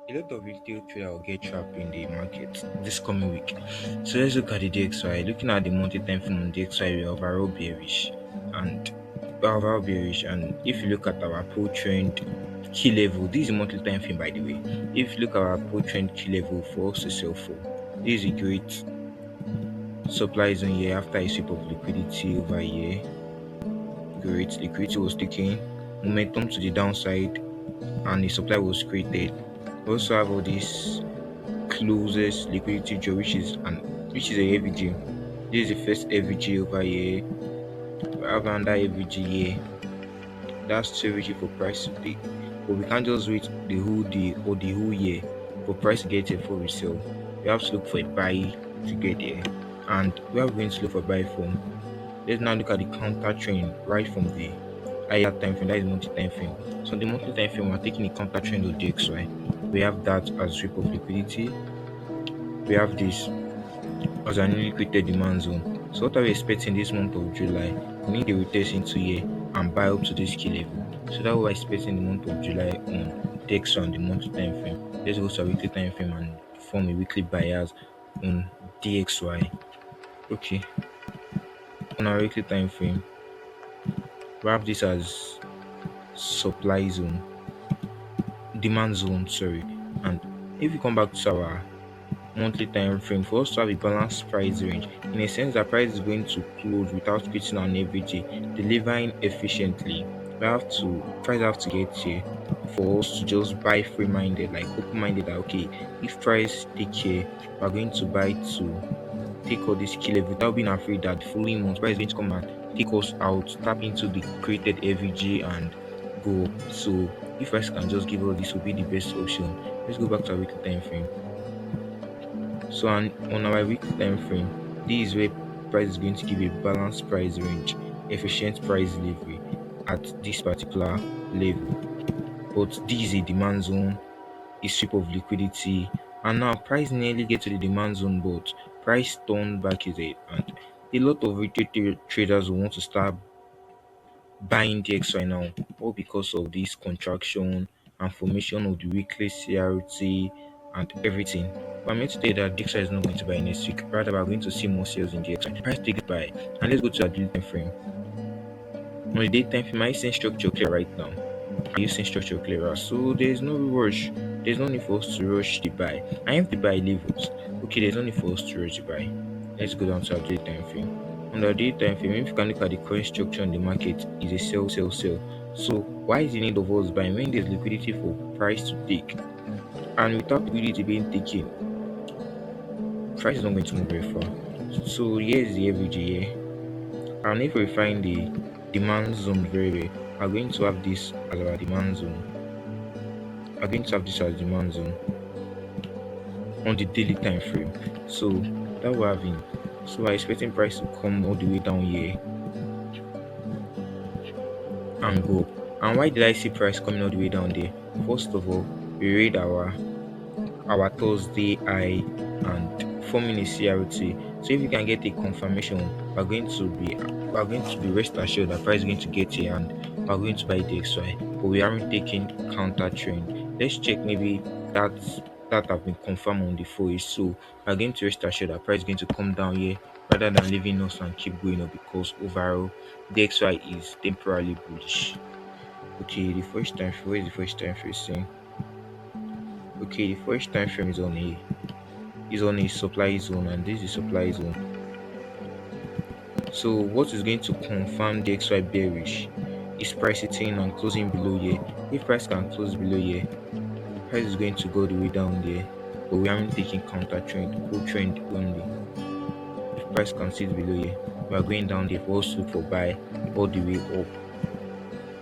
A lot of retail trader will get trapped in the market this coming week. So let's look at the DXY. Looking at the monthly time frame on DXY, we are and overall bearish. And if you look at our pro trend key level, this is a monthly time frame by the way. If you look at our pro trend key level for us to sell for, this is a great supply zone here after a sweep of liquidity over here. Great liquidity was taken, momentum to the downside, and the supply was created. We also have all these closest liquidity draw, which is a heavy G. This is the first heavy G over here. We have another heavy G here. That's too heavy for price to take. But we can't just wait the whole day or the whole year for price to get here before we sell. We have to look for a buy to get there. And we are going to look for buy from. Let's now look at the counter trend right from the higher time frame, that is monthly time frame. So the monthly time frame, we're taking the counter trend of DXY. We have that as sweep of liquidity. We have this as an newly created demand zone. So what are we expecting this month of July? We need a retest into here and buy up to this key level. So that's what we're expecting the month of July on DXY on the monthly time frame. Let's go to a weekly time frame and form a weekly bias on DXY. Okay, on our weekly time frame, we have this as supply zone, demand zone, sorry. And if we come back to our monthly time frame, for us to have a balanced price range, in a sense that price is going to close without creating an average, delivering efficiently. We have to price have to get here for us to just buy free-minded, like open-minded that okay, if price take here, we're going to buy to take all this key level without being afraid that the following month price is going to come and take us out, tap into the created FVG and go up. So if price can just give all this will be the best option. Let's go back to our weekly time frame. So on our weekly time frame, this is where price is going to give a balanced price range, efficient price delivery at this particular level. But this is a demand zone, a sweep of liquidity, and now price nearly get to the demand zone, but price turned back is it, and a lot of retail traders will want to start buying DXY now, all because of this contraction and formation of the weekly CRT and everything. But I'm here to tell you that DXY is not going to buy next week. Rather, we're going to see more sales in DXY. Price take it by. And let's go to our daily time frame. On the daytime frame, I seeing structure clear right now. Are you seeing structure clearer? So there's no rush. There's no need for us to rush the buy. I am the buy levels. Okay, there's no need for us to rush the buy. Let's go down to our daily time frame. On the daily time frame, if you can look at the current structure in the market, is a sell, sell, sell. So why is the need of us buying when there's liquidity for price to take? And without liquidity being taken, price is not going to move very far. So here's the average here. And if we find the demand zone very well, we're going to have this as our demand zone. We're going to have this as demand zone on the daily time frame. So that we're having. So we're expecting price to come all the way down here and go up. And why did I see price coming all the way down there? First of all, we read our Thursday high and forming a CRT. So if you can get a confirmation, we're going to be rest assured that price is going to get here and we're going to buy the XY. But we aren't taking counter trend. Let's check maybe that have been confirmed on the 4 so we're going to rest assured that price is going to come down here rather than leaving us and keep going up because overall the XY is temporarily bullish. Okay, the first time frame, where is the first time frame saying? Okay, the first time frame is on a supply zone and this is supply zone. So what is going to confirm the XY bearish is price hitting and closing below here. If price can close below here, price is going to go the way down there, but we aren't taking counter trend, full trend only. If price can sit below here, we are going down there for us to look for buy all the way up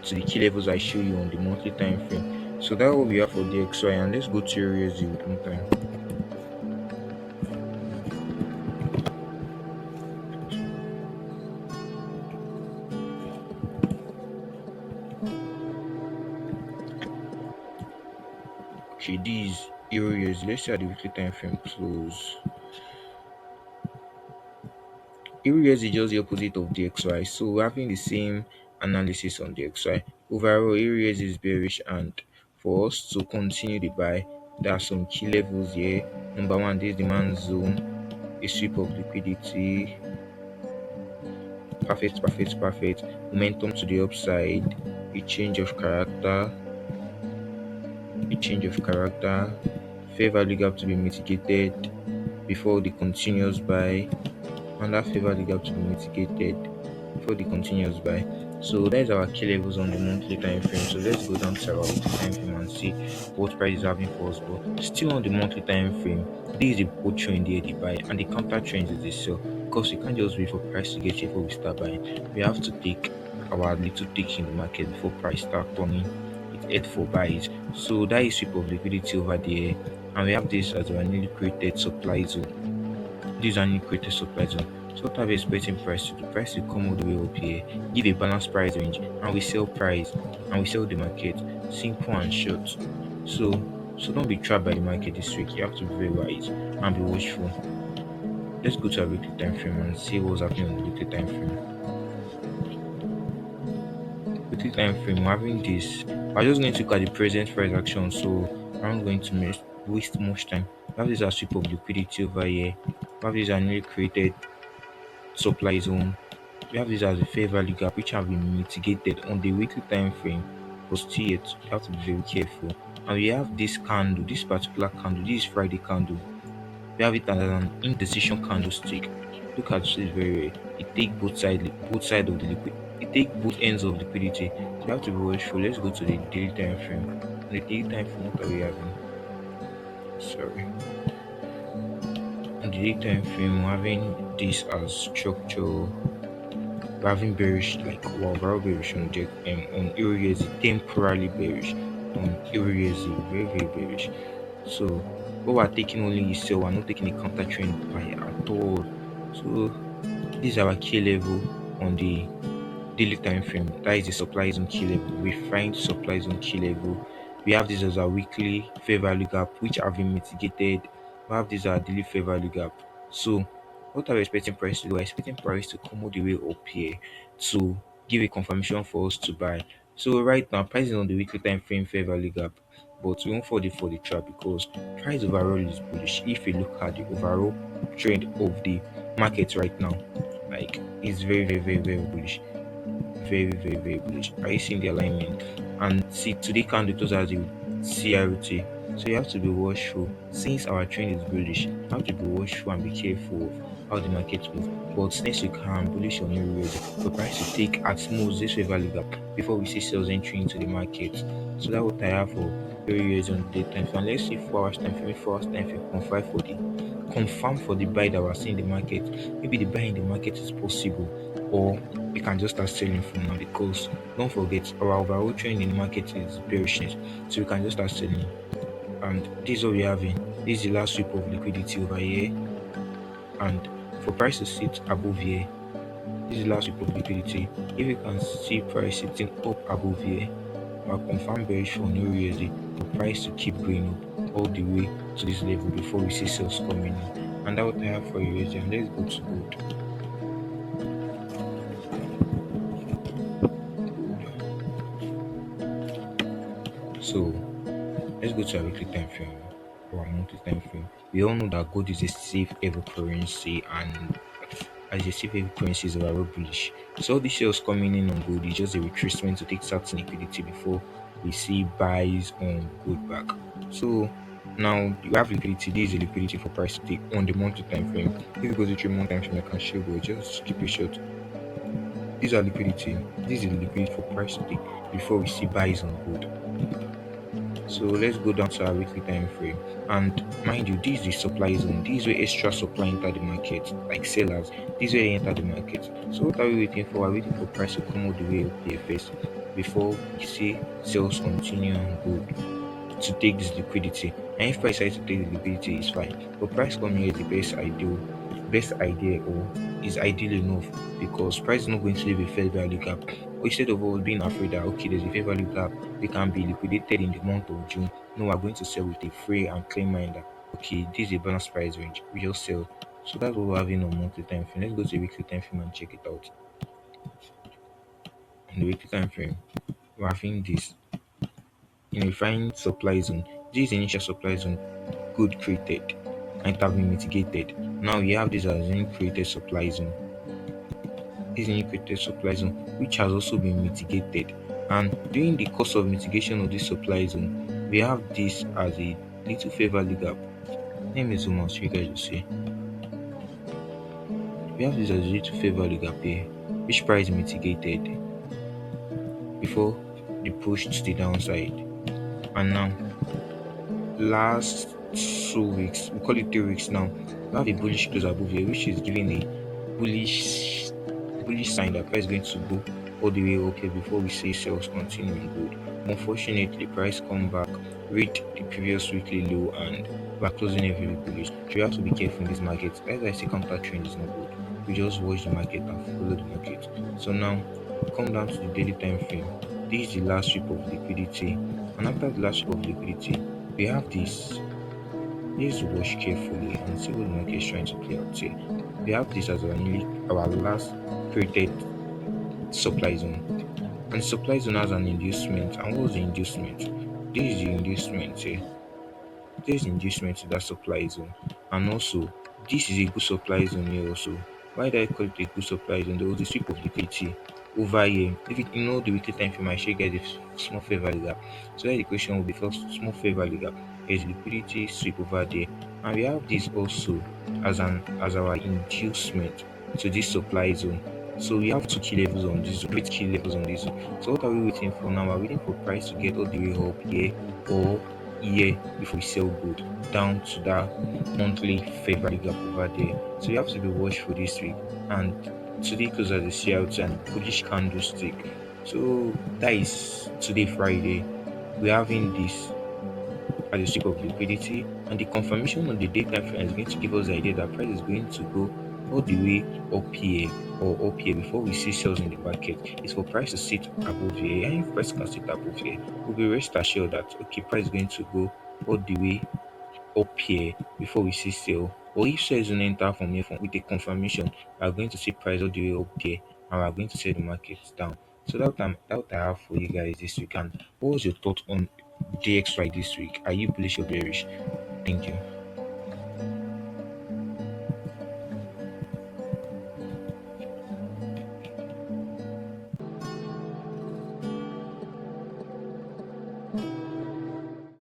to the key levels I show you on the monthly time frame. So that will be all for the XY, and let's go to EURUSD with one time. Okay, these EURUSD. Let's see how the weekly time frame close. EURUSD is just the opposite of the XY, so we're having the same analysis on the XY. Overall, EURUSD is bearish, and for us to continue the buy, There are some key levels here. Number one, this demand zone, a sweep of liquidity, perfect, momentum to the upside, a change of character, a change of character, fair value gap to be mitigated before the continuous buy, and that fair value gap to be mitigated before the continuous buy. So that's our key levels on the monthly time frame. So let's go down to our weekly time frame and see what price is having for us. But still on the monthly time frame, this is the both trend here, the buy, and the counter trend is the sell. Because we can't just wait for price to get here before we start buying. We have to take our little take in the market before price start turning it head for buys. So that is sweep of liquidity over there. And we have this as our newly created supply zone. These are new created supply zone. So what are we expecting price to do? Price will come all the way up here, give a balanced price range, and we sell price and we sell the market. Simple and short. So don't be trapped by the market this week. You have to be very wise and be watchful. Let's go to our weekly time frame and see what's happening on the weekly time frame. Weekly time frame, we're having this. I'm just going to look at the present price action, so I'm not going to waste much time. We have this as sweep of liquidity over here. We have this as newly created supply zone. We have this as a fair value gap, which have been mitigated on the weekly time frame, but still yet you have to be very careful. And we have this candle, this particular candle, this Friday candle. We have it as an indecision candlestick. Look at this very well. It take both side of the liquid. It take both ends of liquidity. So you have to be watchful. Let's go to the daily time frame. On the daily time frame, what are we having? Sorry. On the daily time frame, we're having this as structure. We're having bearish, like wow, very bearish on on EURUSD, temporarily bearish on EURUSD, very bearish. So what we're taking only is sell, we're not taking a counter trend buy at all. So this is our key level on the daily time frame. That is the supply zone key level. We find supply zone key level. We have this as our weekly fair value gap, which have been mitigated. We have this as our daily fair value gap. So what are we expecting price to do? We're expecting price to come all the way up here to give a confirmation for us to buy. So right now, price is on the weekly time frame fair value gap, but we won't fall for the trap because price overall is bullish. If you look at the overall trend of the market right now, like it's very bullish, very bullish. Are you seeing the alignment? And see, today candle close as a CRT. So you have to be watchful. Since our trend is bullish, you have to be watchful and be careful of how the market moves. But since you can bullish on your rate, the price to take at most this value gap before we see sales entry into the market. So that's what I have for areas on the time frame. Let's see 4 hours time frame, 4 hours time frame, confirm for the buy that we're seeing in the market. Maybe the buy in the market is possible, or we can just start selling from now because don't forget our overall trend in the market is bearishness. So we can just start selling. And this is what we're having. This is the last sweep of liquidity over here. And for price to sit above here, this is the last sweep of liquidity. If you can see price sitting up above here, our confirmed bearish on USD for price to keep going up all the way to this level before we see sales coming in. And that's what I have for USD. And let's go to gold. So let's go to our weekly time frame or our monthly time frame. We all know that gold is a safe haven currency, and as a safe haven currency is overall bullish. So all the sales coming in on gold is just a retracement to take certain liquidity before we see buys on gold back. So now you have liquidity. This is the liquidity for price to take on the monthly time frame. If you go to 3 month time frame, I can show you, just keep it short. These are liquidity. This is the liquidity for price to take before we see buys on gold. So let's go down to our weekly time frame. And mind you, this is the supply zone. This is where extra supply enter the market, like sellers. This is where they enter the market. So what are we waiting for? We're waiting for price to come all the way up here first before we see sales continue on gold to take this liquidity. And if price decides to take the liquidity, it's fine. But price coming here is the best idea, or is ideal enough, because price is not going to leave a fair value gap. Or instead of us being afraid that okay, there's a fair value gap, we can be liquidated in the month of June. No, we're going to sell with a free and clean mind that okay, this is a balanced price range. We just sell. So that's what we're having on monthly time frame. Let's go to weekly time frame and check it out. On the weekly time frame, we're having this in a fine supply zone. This initial supply zone good created and it have been mitigated. Now we have this as in created supply zone. This new created supply zone which has also been mitigated. And during the course of mitigation of this supply zone, we have this as a little fair value gap. Let me zoom out so you guys will see. We have this as a little fair value gap here, which price mitigated before the push to the downside. And now last 2 weeks, we call it 3 weeks now, we have a bullish close above here, which is giving a bullish bullish sign that price is going to go all the way okay before we see sales continuing good. Unfortunately, price come back, read the previous weekly low, and we're closing every bullish. So you have to be careful in this market. As I say, counter trend is not good. We just watch the market and follow the market. So now we come down to the daily time frame. This is the last sweep of liquidity, and after the last sweep of liquidity, we have this. Please watch carefully and see what the market is trying to play out here. We have this as our last created supply zone. And supply zone has an inducement. And what was the inducement? This is the inducement here. This is inducement to that supply zone. And also, this is a good supply zone here also. Why do I call it a good supply zone? There was a sweep of liquidity over here. If you know the weekly time frame, I should get a small fair value gap. So that the question will be first small fair value gap. There's liquidity sweep over there. And we have this also as our inducement to this supply zone. So we have two key levels on this, great key levels on this. So what are we waiting for now? We're waiting for price to get all the way up here or here before we sell good down to that monthly fair value gap over there. So you have to be watchful this week. And today closes as a CLT and bullish candlestick. So that is today Friday. We're having this as a sweep of liquidity, and the confirmation on the daytime frame is going to give us the idea that price is going to go all the way up here or up here before we see sales in the market. It's for price to sit above here, and if price can sit above here, we'll be rest assured that okay, price is going to go all the way up here before we see sale. Or if sales don't enter from here with a confirmation, we are going to see price all the way up there, and we are going to sell the market down. So that what I have for you guys this week. And what was your thought on DXY this week? Are you bullish or bearish? Thank you.